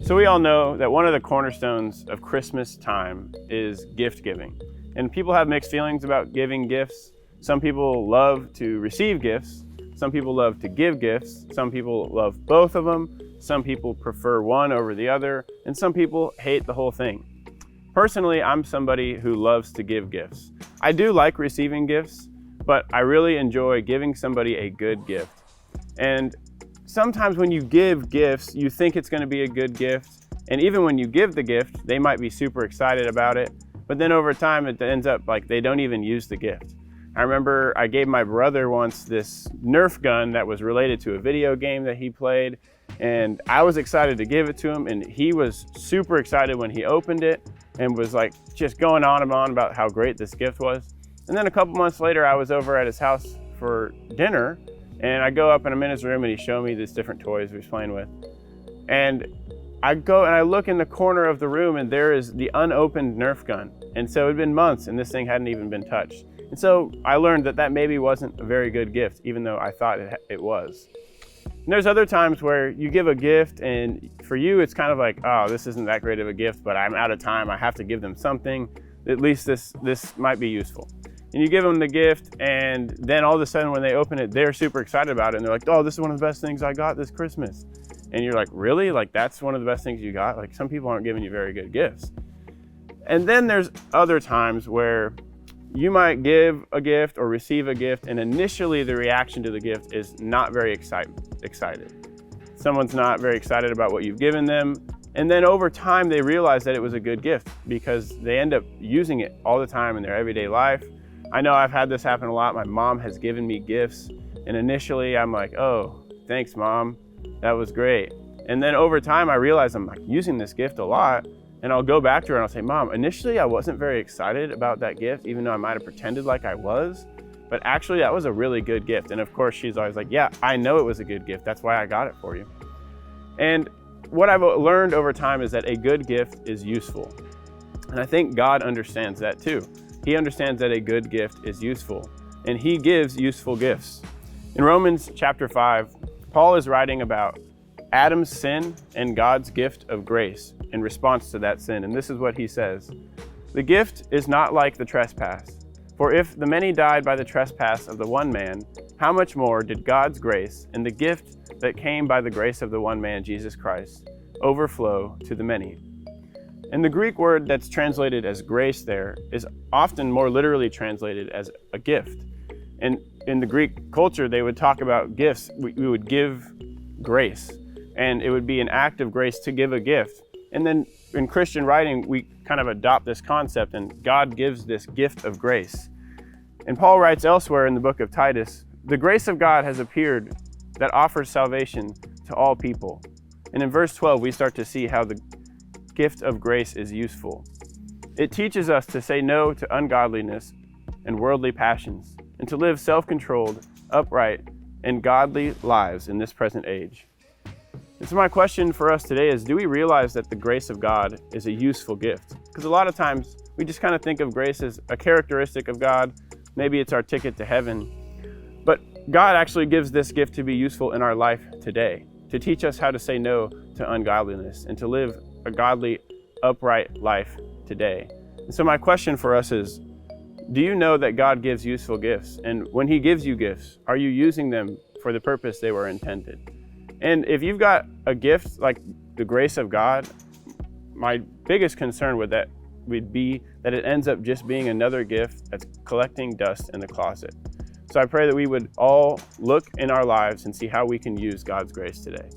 So we all know that one of the cornerstones of Christmas time is gift giving. And people have mixed feelings about giving gifts. Some people love to receive gifts. Some people love to give gifts. Some people love both of them. Some people prefer one over the other. And some people hate the whole thing. Personally, I'm somebody who loves to give gifts. I do like receiving gifts, but I really enjoy giving somebody a good gift. And sometimes when you give gifts, you think it's going to be a good gift. And even when you give the gift, they might be super excited about it. But then over time, it ends up like they don't even use the gift. I remember I gave my brother once this Nerf gun that was related to a video game that he played. And I was excited to give it to him. And he was super excited when he opened it and was like just going on and on about how great this gift was. And then a couple months later, I was over at his house for dinner. And I go up and I'm in his room and he's showing me these different toys he was playing with. And I go and I look in the corner of the room and there is the unopened Nerf gun. And so it had been months and this thing hadn't even been touched. And so I learned that that maybe wasn't a very good gift, even though I thought it was. And there's other times where you give a gift and for you it's kind of like, oh, this isn't that great of a gift, but I'm out of time. I have to give them something. At least this might be useful. And you give them the gift and then all of a sudden when they open it, they're super excited about it. And they're like, oh, this is one of the best things I got this Christmas. And you're like, really? Like that's one of the best things you got? Like some people aren't giving you very good gifts. And then there's other times where you might give a gift or receive a gift and initially the reaction to the gift is not very excited. Someone's not very excited about what you've given them. And then over time they realize that it was a good gift because they end up using it all the time in their everyday life. I know I've had this happen a lot. My mom has given me gifts and initially I'm like, oh, thanks mom, that was great. And then over time I realize I'm like using this gift a lot and I'll go back to her and I'll say, mom, initially I wasn't very excited about that gift, even though I might've pretended like I was, but actually that was a really good gift. And of course she's always like, yeah, I know it was a good gift. That's why I got it for you. And what I've learned over time is that a good gift is useful. And I think God understands that too. He understands that a good gift is useful, and he gives useful gifts. In Romans chapter 5, Paul is writing about Adam's sin and God's gift of grace in response to that sin. And this is what he says. The gift is not like the trespass. For if the many died by the trespass of the one man, how much more did God's grace and the gift that came by the grace of the one man, Jesus Christ, overflow to the many? And the Greek word that's translated as grace there is often more literally translated as a gift. And in the Greek culture, they would talk about gifts. We would give grace, and it would be an act of grace to give a gift. And then in Christian writing, we kind of adopt this concept, and God gives this gift of grace. And Paul writes elsewhere in the book of Titus, the grace of God has appeared that offers salvation to all people. And in verse 12, we start to see how the gift of grace is useful. It teaches us to say no to ungodliness and worldly passions, and to live self-controlled, upright, and godly lives in this present age. And so my question for us today is, do we realize that the grace of God is a useful gift? Because a lot of times we just kind of think of grace as a characteristic of God. Maybe it's our ticket to heaven. But God actually gives this gift to be useful in our life today, to teach us how to say no to ungodliness and to live a godly, upright life today. And so my question for us is, do you know that God gives useful gifts? And when he gives you gifts, are you using them for the purpose they were intended? And if you've got a gift like the grace of God, my biggest concern would be that it ends up just being another gift that's collecting dust in the closet. So I pray that we would all look in our lives and see how we can use God's grace today.